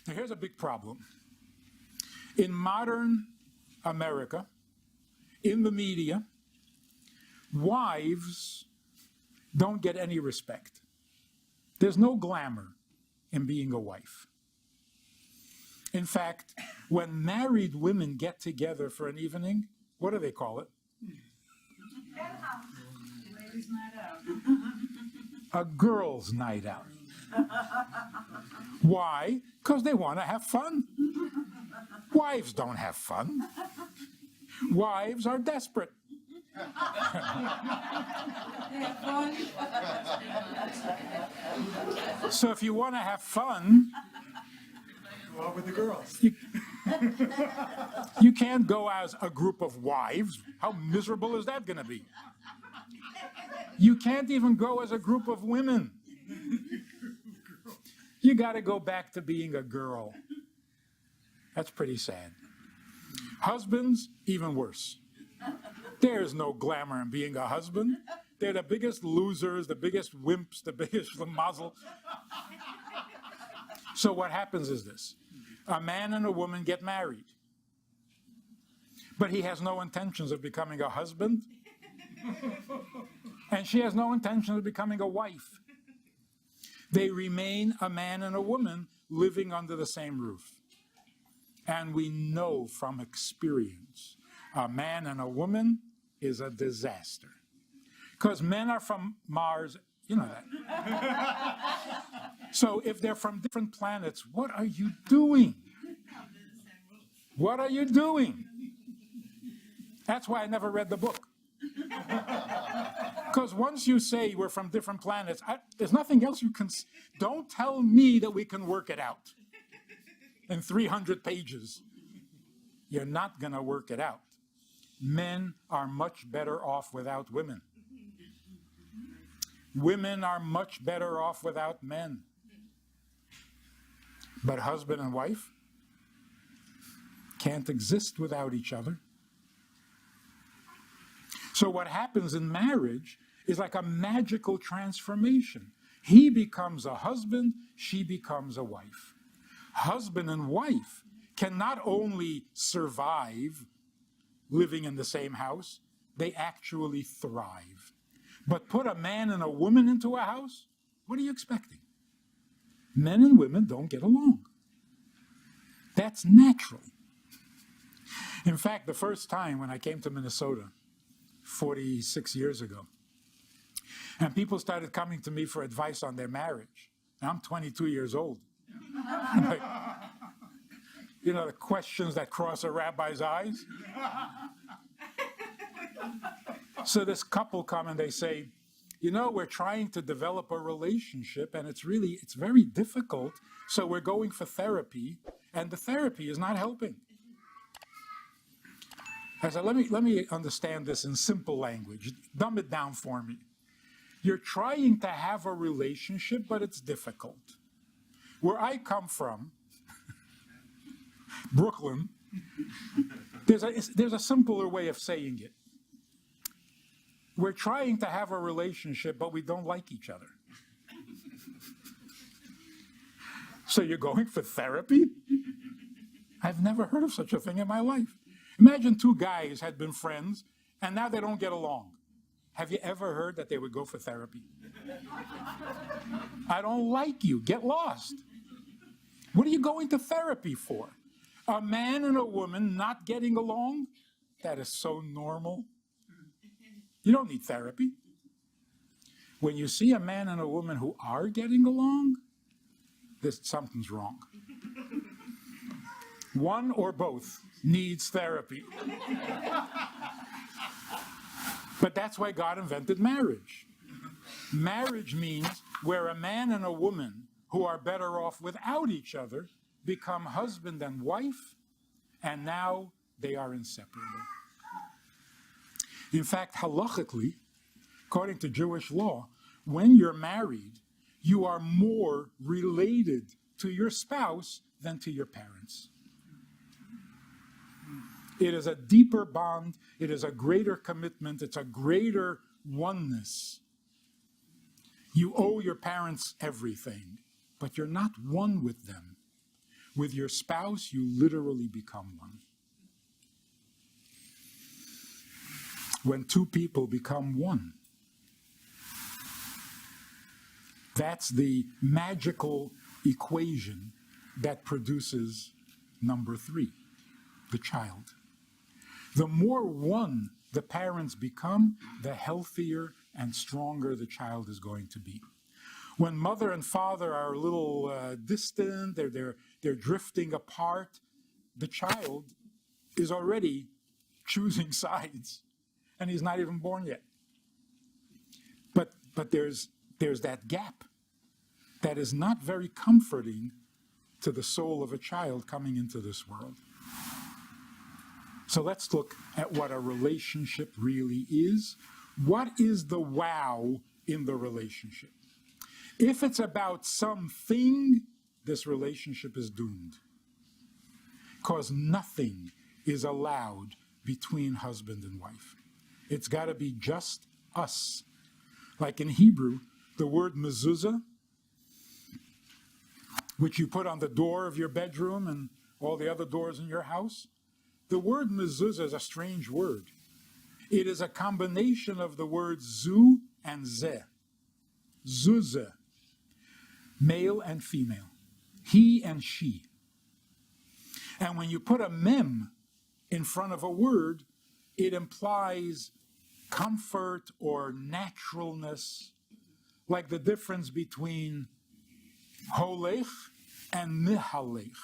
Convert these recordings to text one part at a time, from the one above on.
Now, here's a big problem. In modern America, in the media, wives don't get any respect. There's no glamour in being a wife. In fact, when married women get together for an evening, what do they call it? Ladies' night out. A girls' night out. Why? Because they want to have fun. Wives don't have fun. Wives are desperate. So if you want to have fun, Go out with the girls. you can't go as a group of wives. How miserable is that going to be? You can't even go as a group of women. You got to go back to being a girl. That's pretty sad. Husbands, even worse. There's no glamour in being a husband. They're the biggest losers, the biggest wimps, the biggest mazel. So what happens is this. A man and a woman get married. But he has no intentions of becoming a husband. And she has no intention of becoming a wife. They remain a man and a woman living under the same roof. And we know from experience, a man and a woman is a disaster. Because men are from Mars, you know that. So if they're from different planets, what are you doing? What are you doing? That's why I never read the book. Because once you say we're from different planets, there's nothing else you can... Don't tell me that we can work it out in 300 pages. You're not going to work it out. Men are much better off without women. Women are much better off without men. But husband and wife can't exist without each other. So what happens in marriage is like a magical transformation. He becomes a husband, she becomes a wife. Husband and wife can not only survive living in the same house, they actually thrive. But put a man and a woman into a house, what are you expecting? Men and women don't get along. That's natural. In fact, the first time when I came to Minnesota, 46 years ago, and people started coming to me for advice on their marriage, and I'm 22 years old. Like, you know, the questions that cross a rabbi's eyes. So this couple come and they say, you know, we're trying to develop a relationship and it's very difficult. So we're going for therapy and the therapy is not helping. I said, let me understand this in simple language. Dumb it down for me. You're trying to have a relationship, but it's difficult. Where I come from, Brooklyn, there's a simpler way of saying it. We're trying to have a relationship, but we don't like each other. So you're going for therapy? I've never heard of such a thing in my life. Imagine two guys had been friends, and now they don't get along. Have you ever heard that they would go for therapy? I don't like you. Get lost. What are you going to therapy for? A man and a woman not getting along? That is so normal. You don't need therapy. When you see a man and a woman who are getting along, something's wrong. One or both needs therapy. But that's why God invented marriage. Marriage means where a man and a woman who are better off without each other become husband and wife, and now they are inseparable. In fact, halachically, according to Jewish law, when you're married, you are more related to your spouse than to your parents. It is a deeper bond, it is a greater commitment, it's a greater oneness. You owe your parents everything, but you're not one with them. With your spouse, you literally become one. When two people become one, that's the magical equation that produces number 3, the child. The more one the parents become, the healthier and stronger the child is going to be. When mother and father are a little distant, they're drifting apart, the child is already choosing sides, and he's not even born yet. But there's that gap that is not very comforting to the soul of a child coming into this world. So let's look at what a relationship really is. What is the wow in the relationship? If it's about something, this relationship is doomed. Because nothing is allowed between husband and wife. It's got to be just us. Like in Hebrew, the word mezuzah, which you put on the door of your bedroom and all the other doors in your house, the word mezuzah is a strange word. It is a combination of the words zu and zeh. Zuzah, male and female, he and she. And when you put a mem in front of a word, it implies comfort or naturalness, like the difference between holech and mihalech.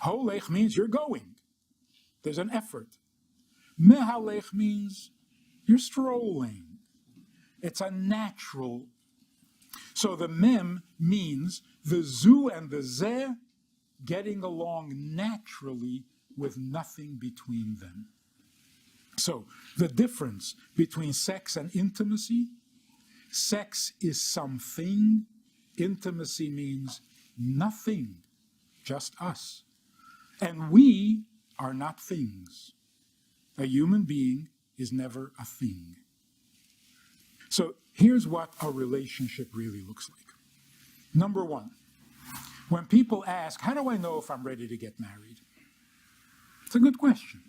Holech means you're going. There's an effort. Mihalech means you're strolling. It's a natural. So the mem means the zu and the zeh getting along naturally with nothing between them. So the difference between sex and intimacy, sex is something, intimacy means nothing, just us. And we are not things. A human being is never a thing. So here's what a relationship really looks like. Number 1, when people ask, how do I know if I'm ready to get married? It's a good question.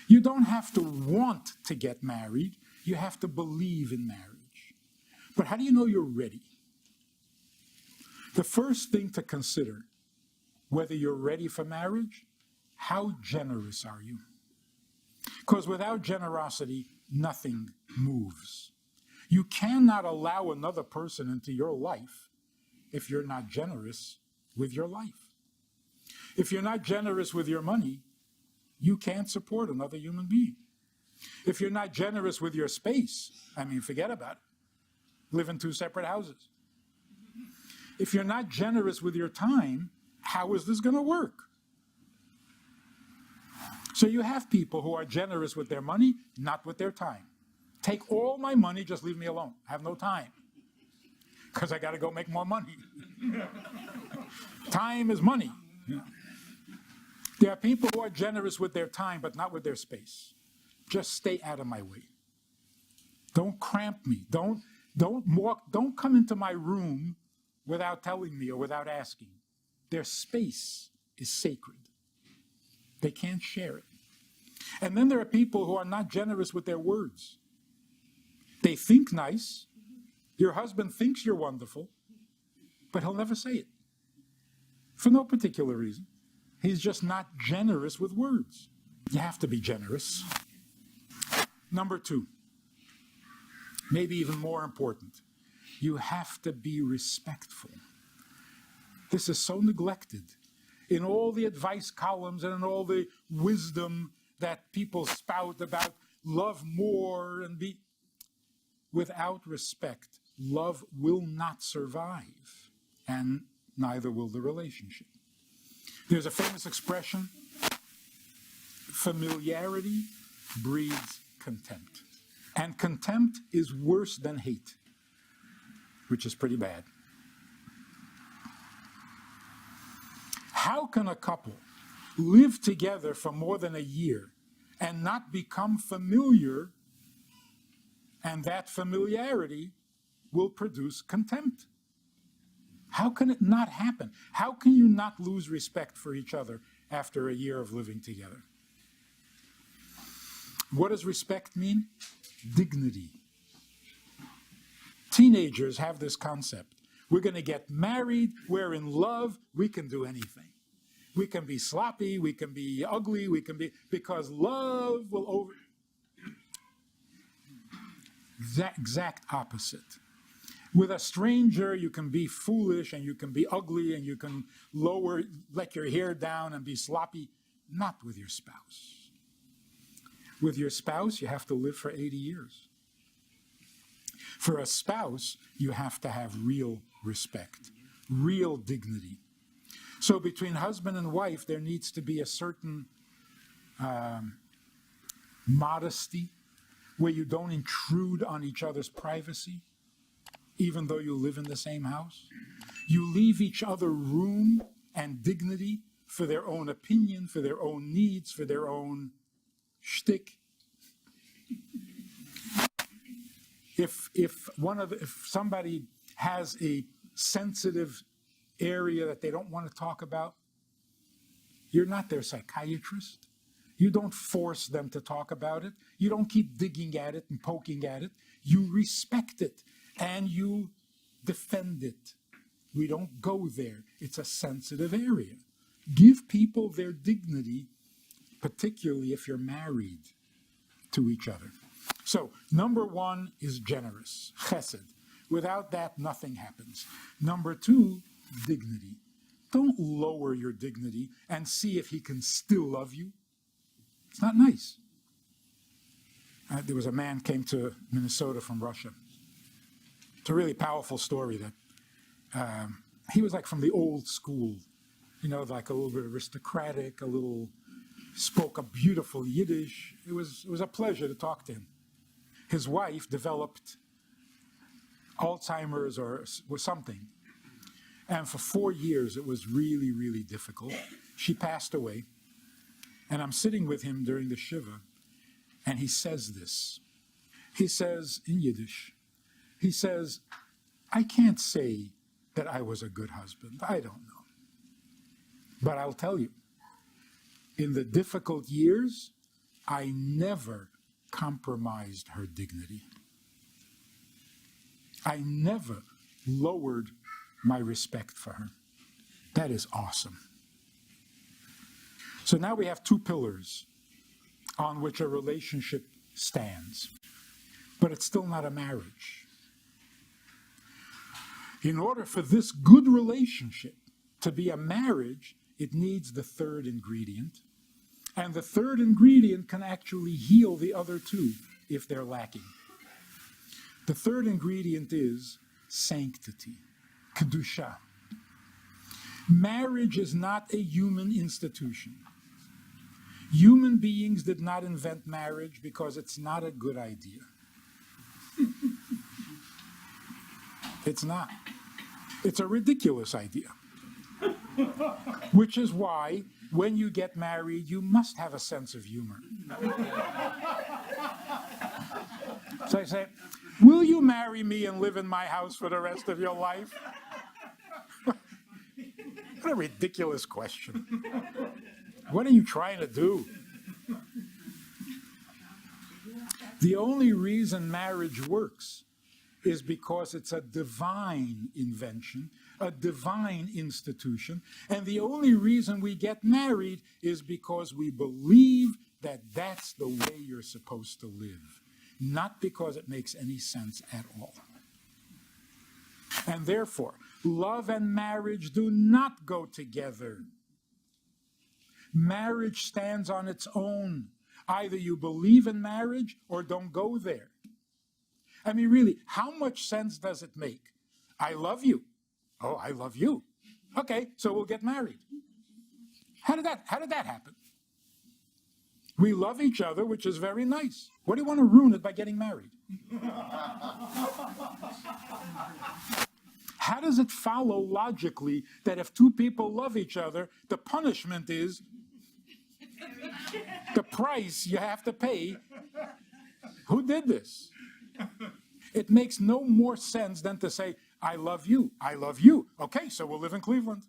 You don't have to want to get married. You have to believe in marriage. But how do you know you're ready? The first thing to consider, whether you're ready for marriage, how generous are you? Because without generosity, nothing moves. You cannot allow another person into your life if you're not generous with your life. If you're not generous with your money, you can't support another human being. If you're not generous with your space, forget about it. Live in 2 separate houses. If you're not generous with your time, how is this going to work? So you have people who are generous with their money, not with their time. Take all my money, just leave me alone. I have no time. Because I got to go make more money. Time is money. Yeah. There are people who are generous with their time, but not with their space. Just stay out of my way. Don't cramp me. Don't come into my room without telling me or without asking. Their space is sacred. They can't share it. And then there are people who are not generous with their words. They think nice. Your husband thinks you're wonderful, but he'll never say it. For no particular reason. He's just not generous with words. You have to be generous. Number 2, maybe even more important, you have to be respectful. This is so neglected. In all the advice columns and in all the wisdom that people spout about love more and be, without respect, love will not survive, and neither will the relationship. There's a famous expression, familiarity breeds contempt. And contempt is worse than hate, which is pretty bad. How can a couple live together for more than a year and not become familiar, and that familiarity will produce contempt? How can it not happen? How can you not lose respect for each other after a year of living together? What does respect mean? Dignity. Teenagers have this concept. We're going to get married, we're in love, we can do anything. We can be sloppy, we can be ugly, because love will over. The exact opposite. With a stranger, you can be foolish and you can be ugly and you can let your hair down and be sloppy. Not with your spouse. With your spouse, you have to live for 80 years. For a spouse, you have to have real respect, real dignity. So between husband and wife, there needs to be a certain modesty where you don't intrude on each other's privacy, even though you live in the same house. You leave each other room and dignity for their own opinion, for their own needs, for their own shtick. If somebody has a sensitive area that they don't want to talk about, you're not their psychiatrist. You don't force them to talk about it. You don't keep digging at it and poking at it. You respect it and you defend it. We don't go there. It's a sensitive area. Give people their dignity, particularly if you're married to each other. So, number one is generous, chesed. Without that, nothing happens. Number two, dignity. Don't lower your dignity and see if he can still love you. It's not nice. There was a man came to Minnesota from Russia. It's a really powerful story that he was like from the old school, like a little bit aristocratic, spoke a beautiful Yiddish. It was a pleasure to talk to him. His wife developed Alzheimer's or something. And for 4 years, it was really, really difficult. She passed away. And I'm sitting with him during the Shiva, and he says this. He says in Yiddish, he says, I can't say that I was a good husband. I don't know. But I'll tell you, in the difficult years, I never compromised her dignity. I never lowered my respect for her. That is awesome. So now we have two pillars on which a relationship stands. But it's still not a marriage. In order for this good relationship to be a marriage, it needs the third ingredient. And the third ingredient can actually heal the other two if they're lacking. The third ingredient is sanctity, kedusha. Marriage is not a human institution. Human beings did not invent marriage because it's not a good idea. It's not. It's a ridiculous idea. Which is why, when you get married, you must have a sense of humor. So I say, will you marry me and live in my house for the rest of your life? What a ridiculous question. What are you trying to do? The only reason marriage works is because it's a divine invention, a divine institution, and the only reason we get married is because we believe that that's the way you're supposed to live, not because it makes any sense at all. And therefore, love and marriage do not go together. Marriage stands on its own. Either you believe in marriage or don't go there. I mean, really, how much sense does it make? I love you. Oh, I love you. Okay, so we'll get married. How did that happen? We love each other, which is very nice. What do you want to ruin it by getting married? How does it follow logically that if two people love each other, the punishment is the price you have to pay? Who did this? It makes no more sense than to say, I love you. I love you. Okay, so we'll live in Cleveland.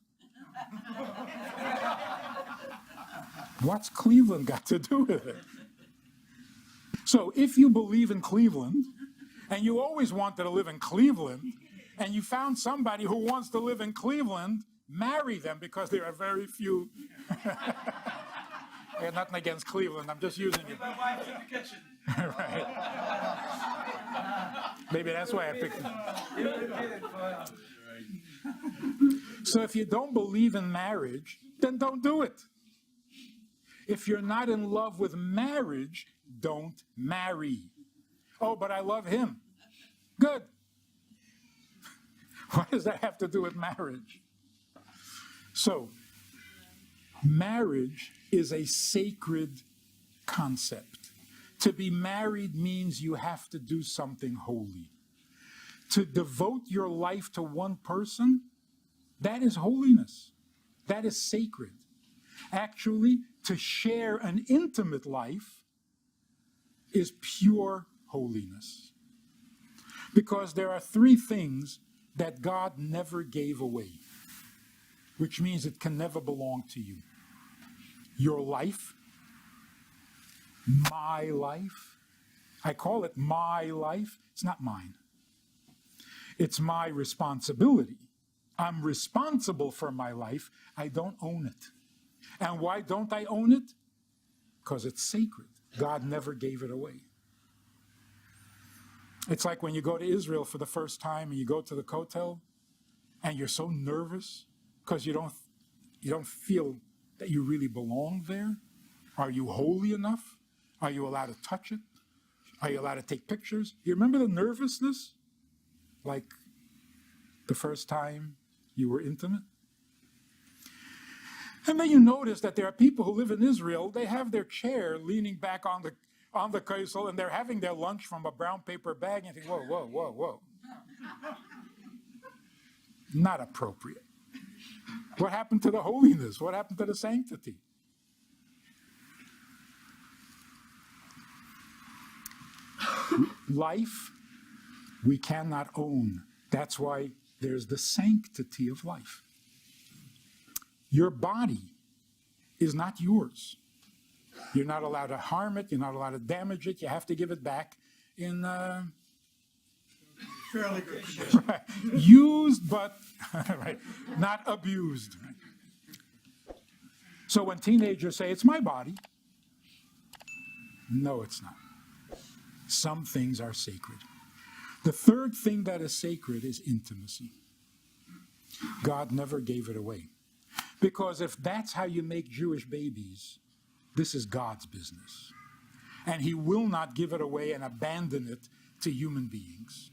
What's Cleveland got to do with it? So if you believe in Cleveland, and you always wanted to live in Cleveland, and you found somebody who wants to live in Cleveland, marry them, because there are very few. I got nothing against Cleveland. I'm just using it. My wife's in the kitchen. Right. Maybe that's why I picked it. So if you don't believe in marriage, then don't do it. If you're not in love with marriage, don't marry. Oh, but I love him. Good. What does that have to do with marriage? So, marriage is a sacred concept. To be married means you have to do something holy. To devote your life to one person, that is holiness. That is sacred. Actually, to share an intimate life is pure holiness. Because there are three things that God never gave away, which means it can never belong to you. Your life, my life. I call it my life. It's not mine. It's my responsibility. I'm responsible for my life. I don't own it. And why don't I own it? Because it's sacred. God never gave it away. It's like when you go to Israel for the first time and you go to the Kotel and you're so nervous because you don't feel that you really belong there. Are you holy enough? Are you allowed to touch it? Are you allowed to take pictures? You remember the nervousness? Like the first time you were intimate? And then you notice that there are people who live in Israel, they have their chair leaning back on the kaisel, and they're having their lunch from a brown paper bag, and you think, whoa, whoa, whoa, whoa. Not appropriate. What happened to the holiness? What happened to the sanctity? Life, we cannot own. That's why there's the sanctity of life. Your body is not yours. You're not allowed to harm it. You're not allowed to damage it. You have to give it back in Fairly good condition. right, used, but right, not abused. Right? So when teenagers say, it's my body, no, it's not. Some things are sacred. The third thing that is sacred is intimacy. God never gave it away. Because if that's how you make Jewish babies, this is God's business. And he will not give it away and abandon it to human beings.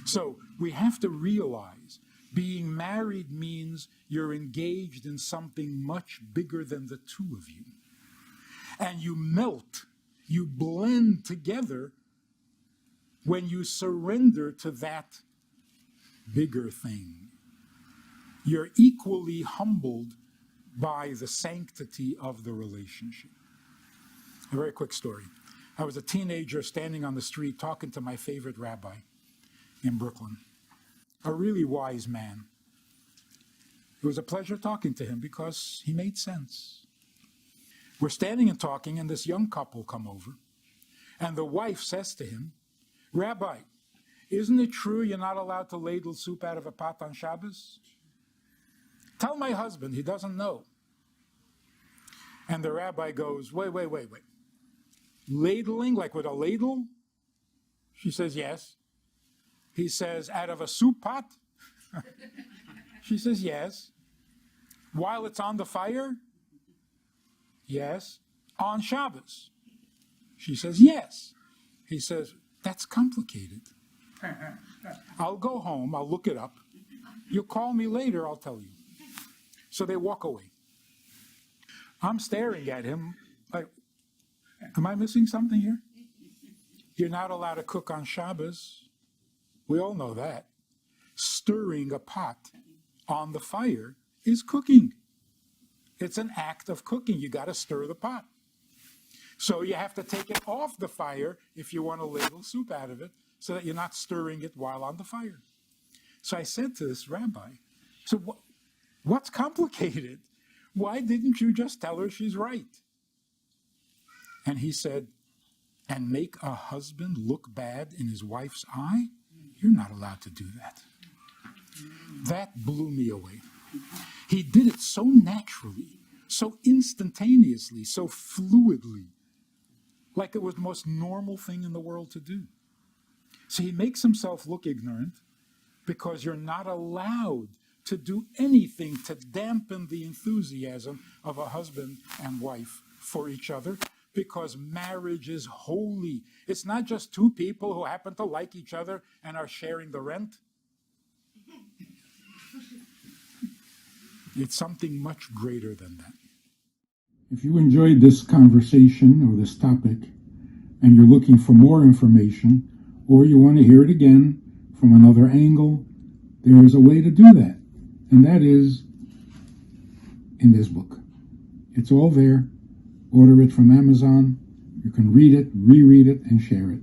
So we have to realize being married means you're engaged in something much bigger than the two of you. And you melt, you blend together when you surrender to that bigger thing. You're equally humbled by the sanctity of the relationship. A very quick story. I was a teenager standing on the street talking to my favorite rabbi in Brooklyn, a really wise man. It was a pleasure talking to him because he made sense. We're standing and talking, and this young couple come over, and the wife says to him, Rabbi, isn't it true you're not allowed to ladle soup out of a pot on Shabbos? Tell my husband, he doesn't know. And the rabbi goes, wait. Ladling, like with a ladle? She says, yes. He says, out of a soup pot? She says, yes. While it's on the fire? Yes. On Shabbos? She says, yes. He says, that's complicated. I'll go home, I'll look it up. You call me later, I'll tell you. So they walk away. I'm staring at him like, am I missing something here? You're not allowed to cook on Shabbos. We all know that. Stirring a pot on the fire is cooking. It's an act of cooking. You got to stir the pot. So you have to take it off the fire if you want to ladle soup out of it so that you're not stirring it while on the fire. So I said to this rabbi, so what's complicated? Why didn't you just tell her she's right? And he said, and make a husband look bad in his wife's eye? You're not allowed to do that. That blew me away. He did it so naturally, so instantaneously, so fluidly, like it was the most normal thing in the world to do. So he makes himself look ignorant because you're not allowed to do anything to dampen the enthusiasm of a husband and wife for each other, because marriage is holy. It's not just two people who happen to like each other and are sharing the rent. It's something much greater than that. If you enjoyed this conversation or this topic, and you're looking for more information, or you want to hear it again from another angle, there is a way to do that. And that is in this book. It's all there. Order it from Amazon. You can read it, reread it, and share it.